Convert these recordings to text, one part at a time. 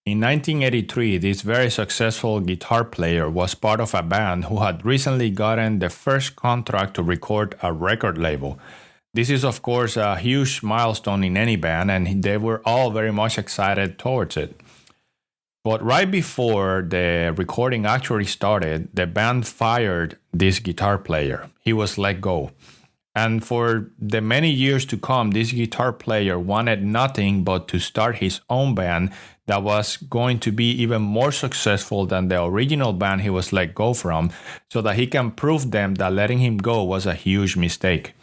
In 1983, this very successful guitar player was part of a band who had recently gotten the first contract to record a record label. This is, of course, a huge milestone in any band, and they were all very much excited towards it. But right before the recording actually started, the band fired this guitar player. He was let go. And for the many years to come, this guitar player wanted nothing but to start his own band that was going to be even more successful than the original band he was let go from, so that he can prove them that letting him go was a huge mistake.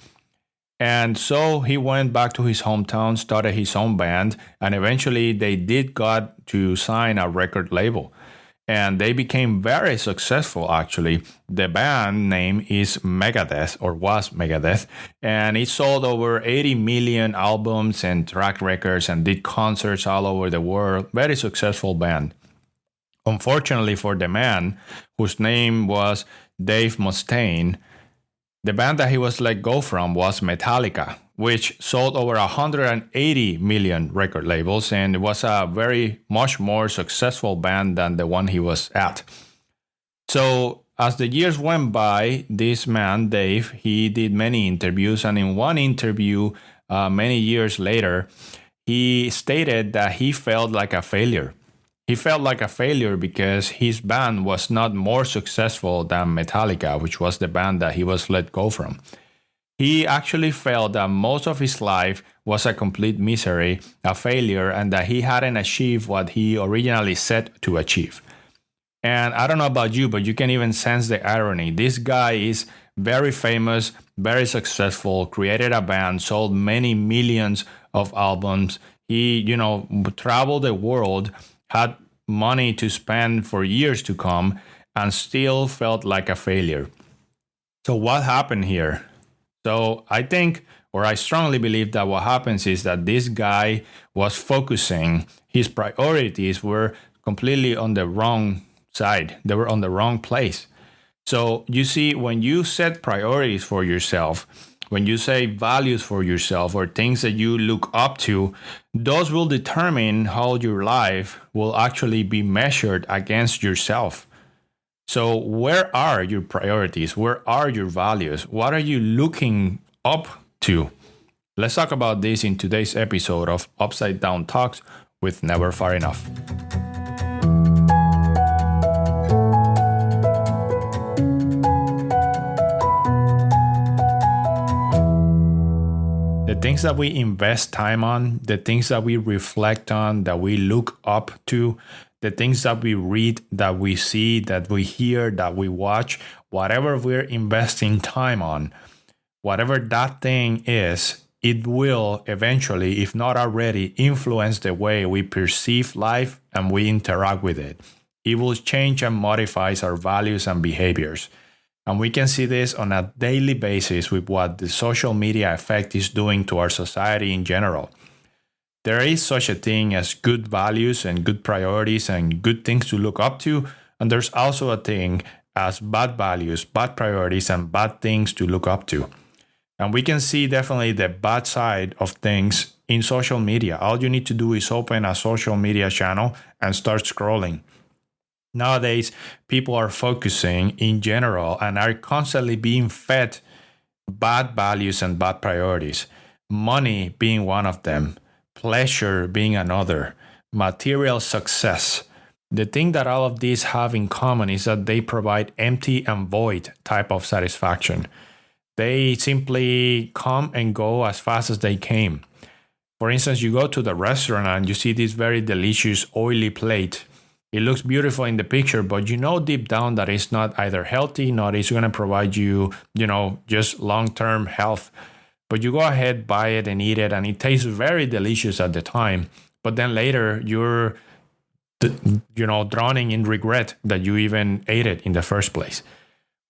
And so he went back to his hometown, started his own band, and eventually they did got to sign a record label. And they became very successful, actually. The band name is Megadeth, or was Megadeth, and it sold over 80 million albums and track records and did concerts all over the world. Very successful band. Unfortunately for the man, whose name was Dave Mustaine, the band that he was let go from was Metallica, which sold over 180 million record labels, and it was a very much more successful band than the one he was at. So as the years went by, this man, Dave, he did many interviews, and in one interview many years later, he stated that he felt like a failure. He felt like a failure because his band was not more successful than Metallica, which was the band that he was let go from. He actually felt that most of his life was a complete misery, a failure, and that he hadn't achieved what he originally set to achieve. And I don't know about you, but you can even sense the irony. This guy is very famous, very successful, created a band, sold many millions of albums. He, traveled the world, had money to spend for years to come, and still felt like a failure. So what happened here? So I think, or I strongly believe that what happens is that this guy was focusing, his priorities were completely on the wrong side. They were on the wrong place. So you see, when you set priorities for yourself, when you say values for yourself or things that you look up to, those will determine how your life will actually be measured against yourself. So where are your priorities? Where are your values? What are you looking up to? Let's talk about this in today's episode of Upside Down Talks with Never Far Enough. The things that we invest time on, the things that we reflect on, that we look up to, the things that we read, that we see, that we hear, that we watch, whatever we're investing time on, whatever that thing is, it will eventually, if not already, influence the way we perceive life and we interact with it. It will change and modify our values and behaviors. And we can see this on a daily basis with what the social media effect is doing to our society in general. There is such a thing as good values and good priorities and good things to look up to. And there's also a thing as bad values, bad priorities, and bad things to look up to. And we can see definitely the bad side of things in social media. All you need to do is open a social media channel and start scrolling. Nowadays, people are focusing in general and are constantly being fed bad values and bad priorities. Money being one of them, pleasure being another, material success. The thing that all of these have in common is that they provide empty and void type of satisfaction. They simply come and go as fast as they came. For instance, you go to the restaurant and you see this very delicious oily plate. It looks beautiful in the picture, but you know deep down that it's not either healthy, nor it's going to provide you, just long-term health. But you go ahead, buy it and eat it, and it tastes very delicious at the time. But then later you're, drowning in regret that you even ate it in the first place.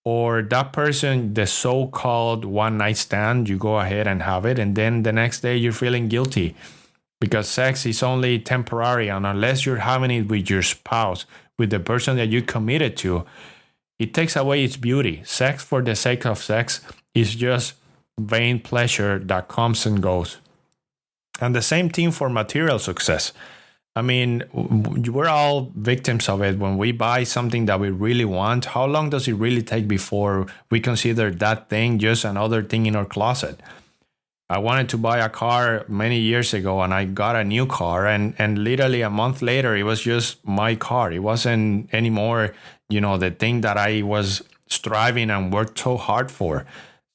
Or that person, the so-called one-night stand, you go ahead and have it, and then the next day you're feeling guilty. Because sex is only temporary, and unless you're having it with your spouse, with the person that you committed to, it takes away its beauty. Sex for the sake of sex is just vain pleasure that comes and goes. And the same thing for material success. I mean, we're all victims of it. When we buy something that we really want, how long does it really take before we consider that thing just another thing in our closet? I wanted to buy a car many years ago and I got a new car, and literally a month later it was just my car. It wasn't anymore, the thing that I was striving and worked so hard for.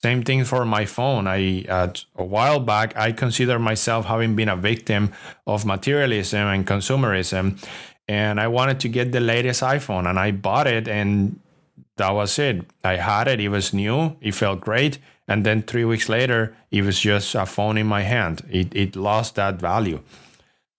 Same thing for my phone. A while back I consider myself having been a victim of materialism and consumerism, and I wanted to get the latest iPhone and I bought it, and that was it. I had it. It was new. It felt great. And then 3 weeks later, it was just a phone in my hand. It lost that value.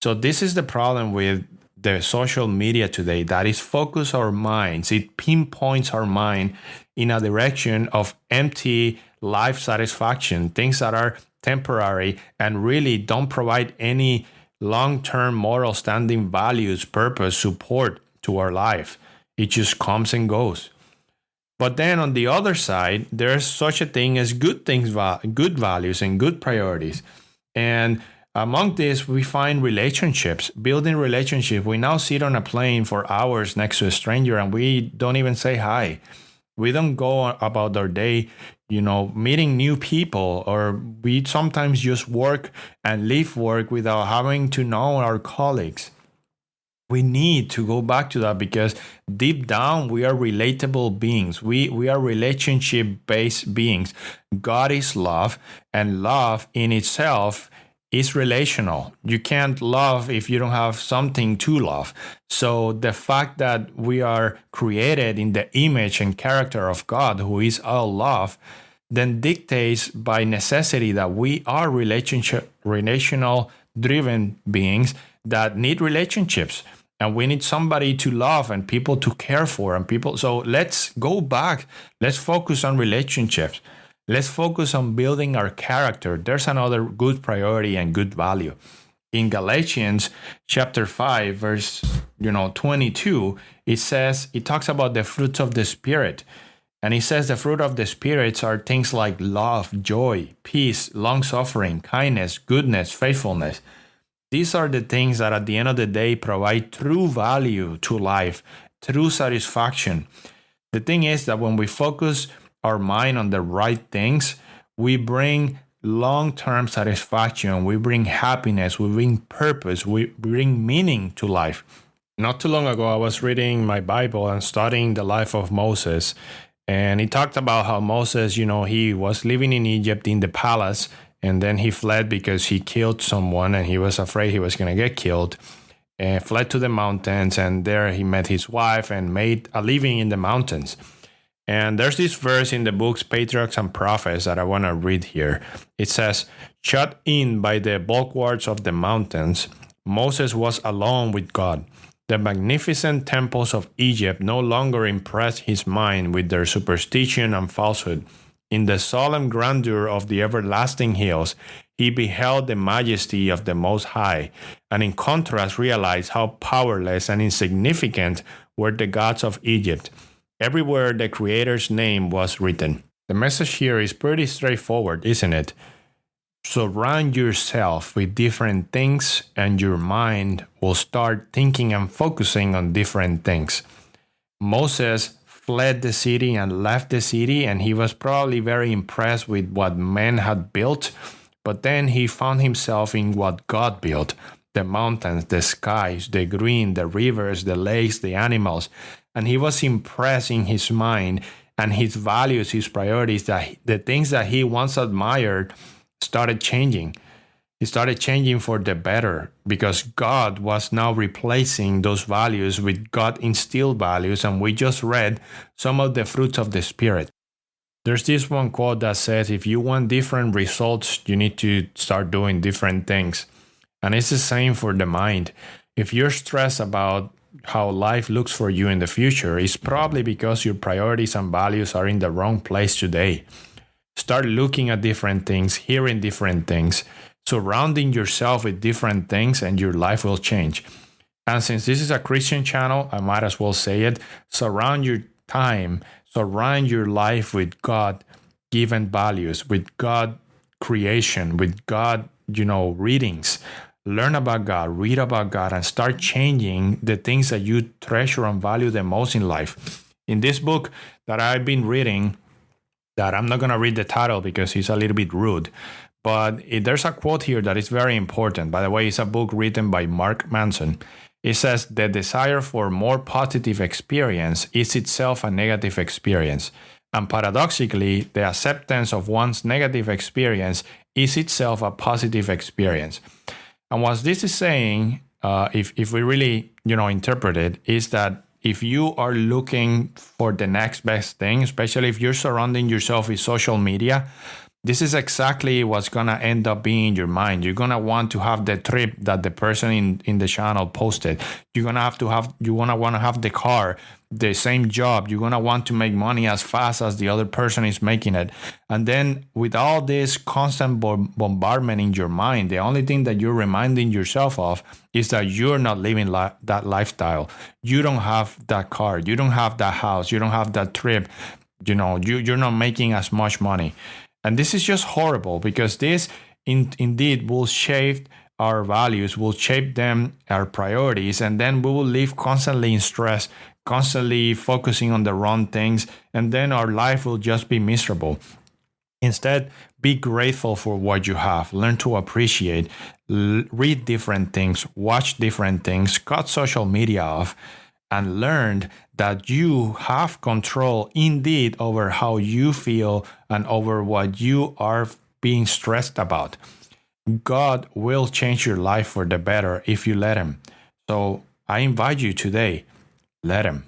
So this is the problem with the social media today, that is focus our minds. It pinpoints our mind in a direction of empty life satisfaction, things that are temporary and really don't provide any long-term moral standing values, purpose, support to our life. It just comes and goes. But then on the other side, there's such a thing as good things, good values and good priorities. And among this, we find relationships, building relationships. We now sit on a plane for hours next to a stranger and we don't even say hi. We don't go about our day, meeting new people, or we sometimes just work and leave work without having to know our colleagues. We need to go back to that because deep down we are relatable beings. We are relationship based beings. God is love, and love in itself is relational. You can't love if you don't have something to love. So the fact that we are created in the image and character of God, who is all love, then dictates by necessity that we are relational driven beings that need relationships. And we need somebody to love and people to care for and people. So let's go back. Let's focus on relationships. Let's focus on building our character. There's another good priority and good value. In Galatians chapter 5, verse 22, it talks about the fruits of the Spirit. And it says the fruit of the spirits are things like love, joy, peace, long-suffering, kindness, goodness, faithfulness. These are the things that at the end of the day provide true value to life, true satisfaction. The thing is that when we focus our mind on the right things, we bring long-term satisfaction, we bring happiness, we bring purpose, we bring meaning to life. Not too long ago, I was reading my Bible and studying the life of Moses. And he talked about how Moses, he was living in Egypt in the palace, and then he fled because he killed someone and he was afraid he was going to get killed, and fled to the mountains, and there he met his wife and made a living in the mountains. And there's this verse in the books Patriarchs and Prophets that I want to read here. It says, "Shut in by the bulwarks of the mountains, Moses was alone with God. The magnificent temples of Egypt no longer impressed his mind with their superstition and falsehood. In the solemn grandeur of the everlasting hills, he beheld the majesty of the Most High, and in contrast realized how powerless and insignificant were the gods of Egypt. Everywhere the Creator's name was written." The message here is pretty straightforward, isn't it? Surround yourself with different things and your mind will start thinking and focusing on different things. Moses fled the city and left the city, and he was probably very impressed with what men had built, but then he found himself in what God built: the mountains, the skies, the green, the rivers, the lakes, the animals. And he was impressed in his mind and his values, his priorities, that the things that he once admired started changing. It started changing for the better because God was now replacing those values with God instilled values. And we just read some of the fruits of the Spirit. There's this one quote that says, if you want different results, you need to start doing different things. And it's the same for the mind. If you're stressed about how life looks for you in the future, it's probably because your priorities and values are in the wrong place today. Start looking at different things, hearing different things, surrounding yourself with different things, and your life will change. And since this is a Christian channel, I might as well say it, surround your time, surround your life with God-given values, with God creation, with God, readings. learn about God, read about God, and start changing the things that you treasure and value the most in life. In this book that I've been reading, that I'm not going to read the title because it's a little bit rude, but there's a quote here that is very important. By the way, it's a book written by Mark Manson. It says, the desire for more positive experience is itself a negative experience. And paradoxically, the acceptance of one's negative experience is itself a positive experience. And what this is saying, if we really, interpret it, is that if you are looking for the next best thing, especially if you're surrounding yourself with social media, this is exactly what's going to end up being in your mind. You're going to want to have the trip that the person in the channel posted. You're going to want to have the car, the same job. You're going to want to make money as fast as the other person is making it. And then with all this constant bombardment in your mind, the only thing that you're reminding yourself of is that you're not living that lifestyle. You don't have that car. You don't have that house. You don't have that trip. You're not making as much money. And this is just horrible, because this indeed will shape our values, will shape them, our priorities, and then we will live constantly in stress, constantly focusing on the wrong things, and then our life will just be miserable. Instead, be grateful for what you have. Learn to appreciate, read different things, watch different things, cut social media off, and learn that you have control indeed over how you feel and over what you are being stressed about. God will change your life for the better if you let Him. So I invite you today, let Him.